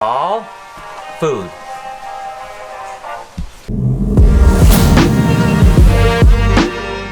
All food.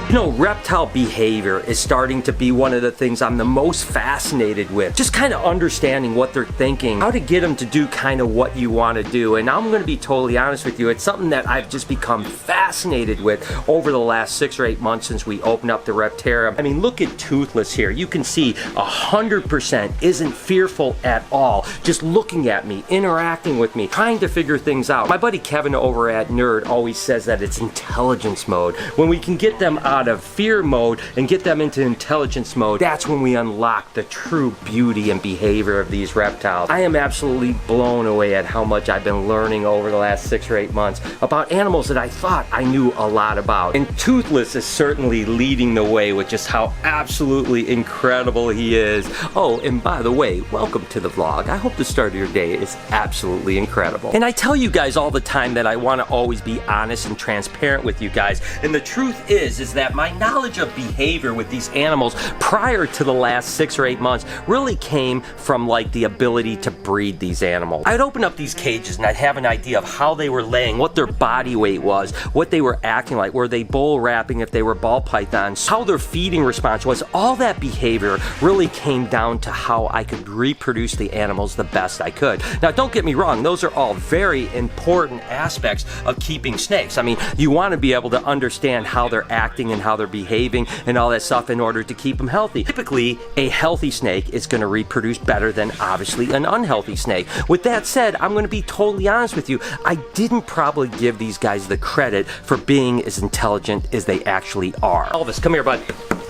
You know, reptile behavior is starting to be one of the things I'm the most fascinated with. Just kind of understanding what they're thinking, how to get them to do kind of what you want to do. And I'm going to be totally honest with you, it's something that I've just become fascinated with over the last 6 or 8 months since we opened up the Reptarium. I mean, look at Toothless here. You can see 100% isn't fearful at all. Just looking at me, interacting with me, trying to figure things out. My buddy Kevin over at Nerd always says that it's intelligence mode. When we can get them out of fear mode and get them into intelligence mode, that's when we unlock the true beauty and behavior of these reptiles. I am absolutely blown away at how much I've been learning over the last 6 or 8 months about animals that I thought I knew a lot about. And Toothless is certainly leading the way with just how absolutely incredible he is. Oh, and by the way, welcome to the vlog. I hope the start of your day is absolutely incredible. And I tell you guys all the time that I want to always be honest and transparent with you guys. And the truth is that my knowledge of behavior with these animals prior to the last 6 or 8 months really came from like the ability to breed these animals. I'd open up these cages and I'd have an idea of how they were laying, what their body weight was, what they were acting like, were they bull wrapping, if they were ball pythons, how their feeding response was. All that behavior really came down to how I could reproduce the animals the best I could. Now don't get me wrong, those are all very important aspects of keeping snakes. I mean, you want to be able to understand how they're acting and how they're behaving and all that stuff in order to keep them healthy. Typically, a healthy snake is going to reproduce better than obviously an unhealthy snake. With that said, I'm going to be totally honest with you. I didn't probably give these guys the credit for being as intelligent as they actually are. Elvis, come here, bud.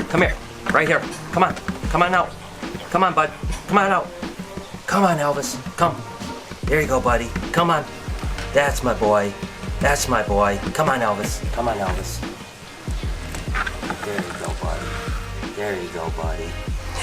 Come here. Right here. Come on. Come on out. Come on, bud. Come on out. Come on, Elvis. Come. There you go, buddy. Come on. That's my boy. That's my boy. Come on, Elvis. Come on, Elvis. There you go, buddy. There you go, buddy.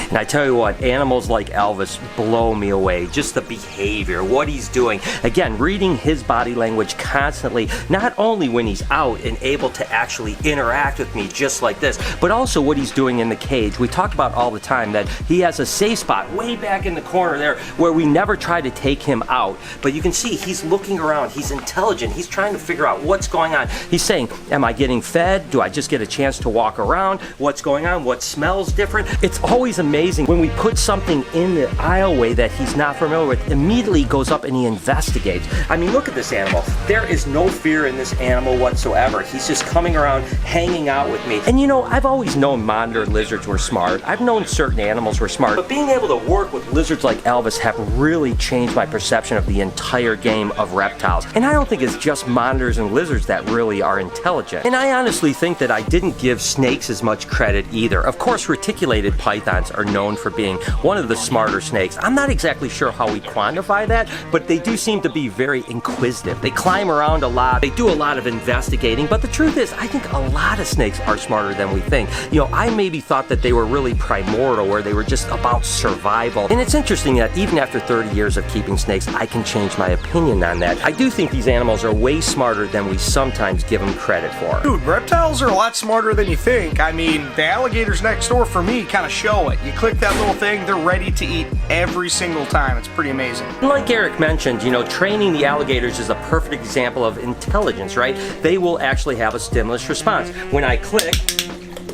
And I tell you what, animals like Elvis blow me away. Just the behavior, what he's doing. Again, reading his body language constantly, not only when he's out and able to actually interact with me just like this, but also what he's doing in the cage. We talk about all the time that he has a safe spot way back in the corner there where we never try to take him out. But you can see he's looking around, he's intelligent, he's trying to figure out what's going on. He's saying, am I getting fed? Do I just get a chance to walk around? What's going on? What smells different? It's always amazing when we put something in the aisleway that he's not familiar with, immediately goes up and he investigates. I mean, look at this animal. There is no fear in this animal whatsoever. He's just coming around, hanging out with me. And you know, I've always known monitor lizards were smart. I've known certain animals were smart, but being able to work with lizards like Elvis have really changed my perception of the entire game of reptiles. And I don't think it's just monitors and lizards that really are intelligent. And I honestly think that I didn't give snakes as much credit either. Of course, reticulated pythons are known for being one of the smarter snakes. I'm not exactly sure how we quantify that, but they do seem to be very inquisitive. They climb around a lot, they do a lot of investigating, but the truth is, I think a lot of snakes are smarter than we think. You know, I maybe thought that they were really primordial, where they were just about survival. And it's interesting that even after 30 years of keeping snakes, I can change my opinion on that. I do think these animals are way smarter than we sometimes give them credit for. Dude, reptiles are a lot smarter than you think. I mean, the alligators next door for me kind of show it. You click that little thing, they're ready to eat every single time. It's pretty amazing. And like Eric mentioned, you know, training the alligators is a perfect example of intelligence, right? They will actually have a stimulus response. When I click,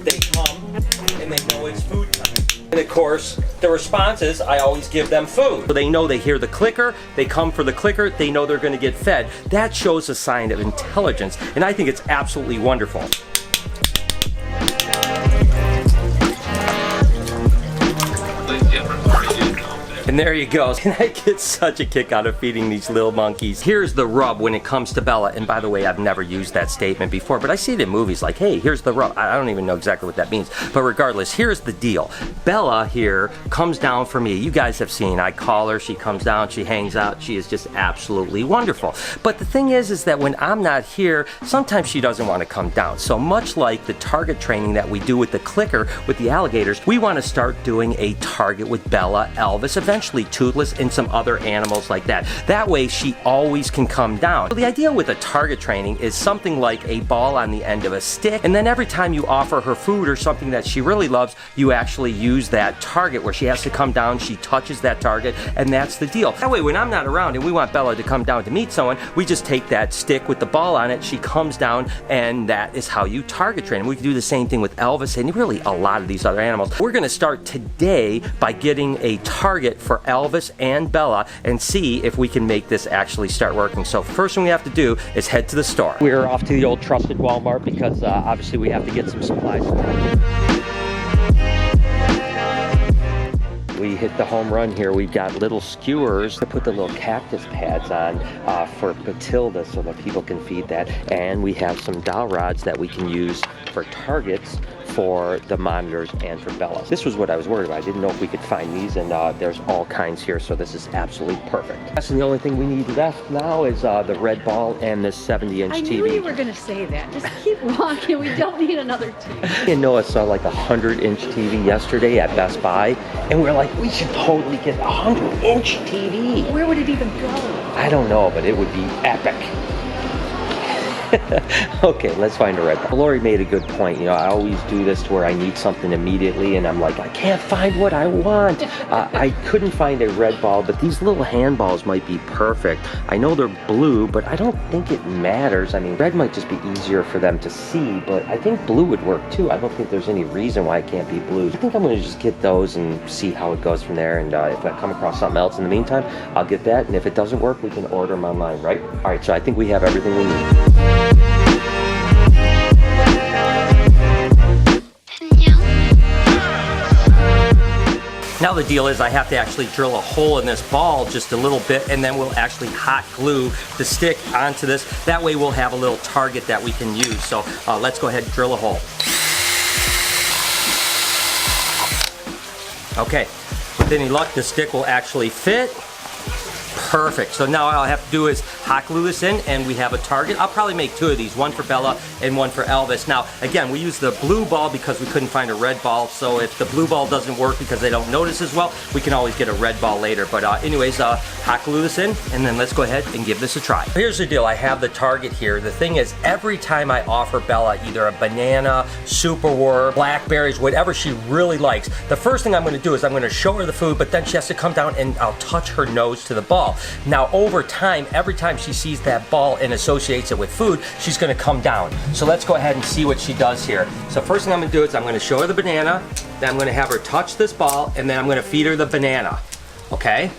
they come and they know it's food time. And of course, the response is I always give them food. So they know, they hear the clicker, they come for the clicker, they know they're going to get fed. That shows a sign of intelligence, and I think it's absolutely wonderful. And there you go. And I get such a kick out of feeding these little monkeys. Here's the rub when it comes to Bella. And by the way, I've never used that statement before, but I see it in movies like, hey, here's the rub. I don't even know exactly what that means. But regardless, here's the deal. Bella here comes down for me. You guys have seen, I call her, she comes down, she hangs out. She is just absolutely wonderful. But the thing is that when I'm not here, sometimes she doesn't want to come down. So much like the target training that we do with the clicker with the alligators, we want to start doing a target with Bella, Elvis, eventually potentially toothless, and some other animals like that. That way she always can come down. So the idea with a target training is something like a ball on the end of a stick, and then every time you offer her food or something that she really loves, you actually use that target where she has to come down, she touches that target, and that's the deal. That way when I'm not around and we want Bella to come down to meet someone, we just take that stick with the ball on it, she comes down, and that is how you target train. We can do the same thing with Elvis and really a lot of these other animals. We're going to start today by getting a target for Elvis and Bella and see if we can make this actually start working. So first thing we have to do is head to the store. We're off to the old trusted Walmart because obviously we have to get some supplies. We hit the home run here. We've got little skewers to put the little cactus pads on for Matilda so that people can feed that. And we have some dowel rods that we can use for targets for the monitors and for Bella. This was what I was worried about. I didn't know if we could find these, and there's all kinds here, so this is absolutely perfect. That's the only thing we need left now is the red ball and this 70-inch TV. I knew you were going to say that. Just keep walking. We don't need another TV. Me and Noah saw like a 100-inch TV yesterday at Best Buy, and we're like, we should totally get a 100-inch TV. Where would it even go? I don't know, but it would be epic. Okay, let's find a red ball. Lori made a good point. You know, I always do this to where I need something immediately and I'm like, I can't find what I want. I couldn't find a red ball, but these little handballs might be perfect. I know they're blue, but I don't think it matters. I mean, red might just be easier for them to see, but I think blue would work too. I don't think there's any reason why it can't be blue. I think I'm gonna just get those and see how it goes from there, and if I come across something else in the meantime, I'll get that, and if it doesn't work, we can order them online, right? All right, so I think we have everything we need. Now the deal is I have to actually drill a hole in this ball just a little bit, and then we'll actually hot glue the stick onto this. That way we'll have a little target that we can use. So let's go ahead and drill a hole. Okay, with any luck the stick will actually fit. Perfect. So now all I have to do is hot glue this in and we have a target. I'll probably make two of these, one for Bella and one for Elvis. Now, again, we use the blue ball because we couldn't find a red ball. So if the blue ball doesn't work because they don't notice as well, we can always get a red ball later. But anyways, hot glue this in and then let's go ahead and give this a try. Here's the deal. I have the target here. The thing is, every time I offer Bella either a banana, superworm, blackberries, whatever she really likes, the first thing I'm going to do is I'm going to show her the food, but then she has to come down and I'll touch her nose to the ball. Now over time, every time she sees that ball and associates it with food, she's going to come down. So let's go ahead and see what she does here. So first thing I'm going to do is I'm going to show her the banana, then I'm going to have her touch this ball, and then I'm going to feed her the banana. Okay?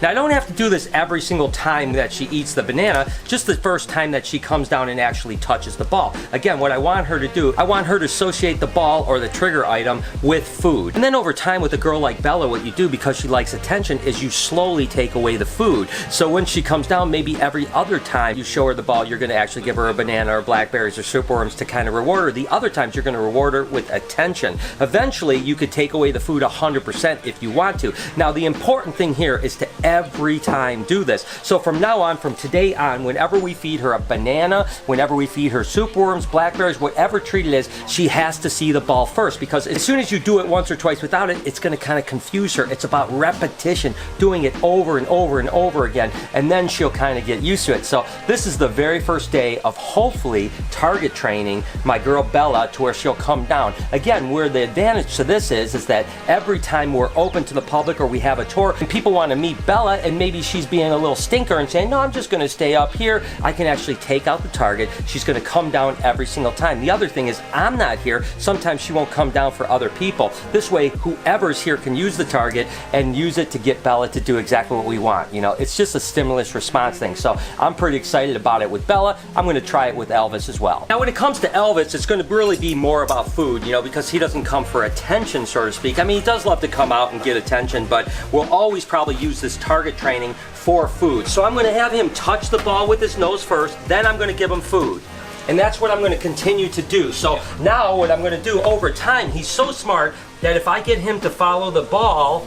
Now I don't have to do this every single time that she eats the banana, just the first time that she comes down and actually touches the ball. Again, what I want her to do, I want her to associate the ball or the trigger item with food. And then over time with a girl like Bella, what you do because she likes attention is you slowly take away the food. So when she comes down, maybe every other time you show her the ball, you're going to actually give her a banana or blackberries or superworms to kind of reward her. The other times you're going to reward her with attention. Eventually you could take away the food 100% if you want to. Now the important thing here is to every time do this. So from now on, from today on, whenever we feed her a banana, whenever we feed her superworms, blackberries, whatever treat it is, she has to see the ball first, because as soon as you do it once or twice without it, it's going to kind of confuse her. It's about repetition, doing it over and over and over again, and then she'll kind of get used to it. So this is the very first day of hopefully target training my girl Bella to where she'll come down. Again, where the advantage to this is that every time we're open to the public or we have a tour and people want to meet Bella and maybe she's being a little stinker and saying, no, I'm just going to stay up here, I can actually take out the target. She's going to come down every single time. The other thing is I'm not here. Sometimes she won't come down for other people. This way, whoever's here can use the target and use it to get Bella to do exactly what we want. You know, it's just a stimulus response thing. So I'm pretty excited about it with Bella. I'm going to try it with Elvis as well. Now, when it comes to Elvis, it's going to really be more about food, you know, because he doesn't come for attention, so to speak. I mean, he does love to come out and get attention, but we'll always probably use this target training for food. So I'm going to have him touch the ball with his nose first, then I'm going to give him food. And that's what I'm going to continue to do. So now what I'm going to do over time, he's so smart that if I get him to follow the ball,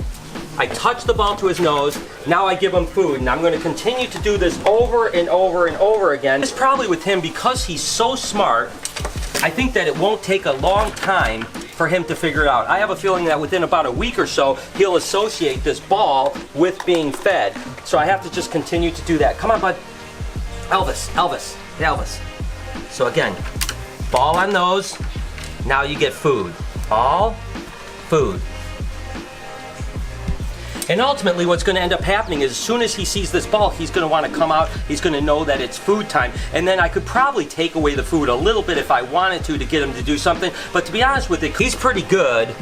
I touch the ball to his nose, now I give him food, and I'm going to continue to do this over and over and over again. It's probably with him, because he's so smart, I think that it won't take a long time for him to figure it out. I have a feeling that within about a week or so, he'll associate this ball with being fed. So I have to just continue to do that. Come on, bud. Elvis, Elvis, Elvis. So again, ball on nose. Now you get food. Ball, food. And ultimately what's going to end up happening is as soon as he sees this ball, he's going to want to come out, he's going to know that it's food time, and then I could probably take away the food a little bit if I wanted to get him to do something, but to be honest with you, he's pretty good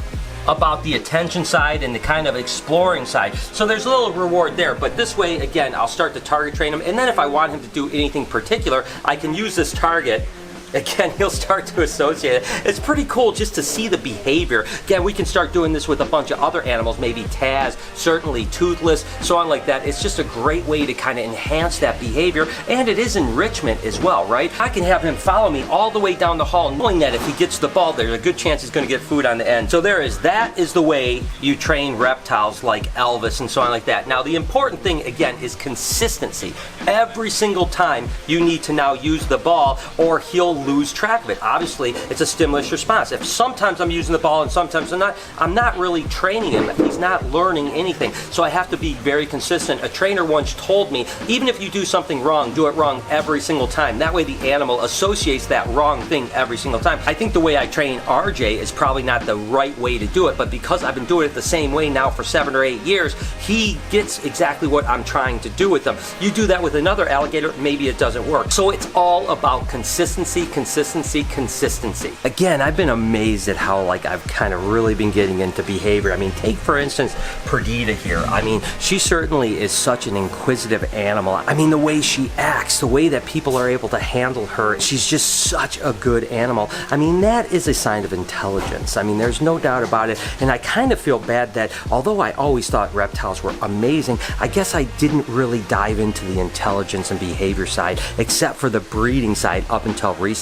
about the attention side and the kind of exploring side. So there's a little reward there, but this way, again, I'll start to target train him, and then if I want him to do anything particular, I can use this target. Again, he'll start to associate it. It's pretty cool just to see the behavior. Again, we can start doing this with a bunch of other animals, maybe Taz, certainly Toothless, so on like that. It's just a great way to kind of enhance that behavior, and it is enrichment as well, right? I can have him follow me all the way down the hall, knowing that if he gets the ball, there's a good chance he's going to get food on the end. So that is the way you train reptiles like Elvis and so on like that. Now, the important thing, again, is consistency. Every single time you need to now use the ball, or he'll lose track of it. Obviously, it's a stimulus response. If sometimes I'm using the ball and sometimes I'm not really training him. He's not learning anything. So I have to be very consistent. A trainer once told me, even if you do something wrong, do it wrong every single time. That way the animal associates that wrong thing every single time. I think the way I train RJ is probably not the right way to do it, but because I've been doing it the same way now for 7 or 8 years, he gets exactly what I'm trying to do with them. You do that with another alligator, maybe it doesn't work. So it's all about consistency, consistency, consistency. Again, I've been amazed at how I've kind of really been getting into behavior. I mean, take for instance Perdita here. I mean, she certainly is such an inquisitive animal. I mean, the way she acts, the way that people are able to handle her, she's just such a good animal. I mean, that is a sign of intelligence. I mean, there's no doubt about it. And I kind of feel bad that although I always thought reptiles were amazing, I guess I didn't really dive into the intelligence and behavior side, except for the breeding side up until recently.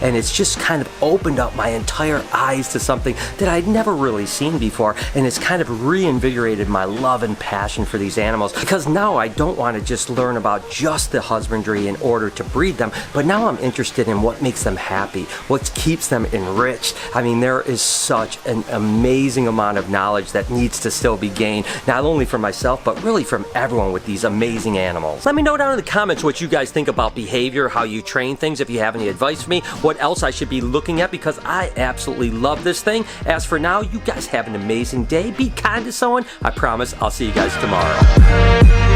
And it's just kind of opened up my entire eyes to something that I'd never really seen before, and it's kind of reinvigorated my love and passion for these animals, because now I don't want to just learn about just the husbandry in order to breed them, but now I'm interested in what makes them happy, what keeps them enriched. I mean, there is such an amazing amount of knowledge that needs to still be gained, not only from myself, but really from everyone with these amazing animals. Let me know down in the comments what you guys think about behavior, how you train things, if you have any advice for me, what else I should be looking at, because I absolutely love this thing. As for now, you guys have an amazing day. Be kind to someone. I promise I'll see you guys tomorrow.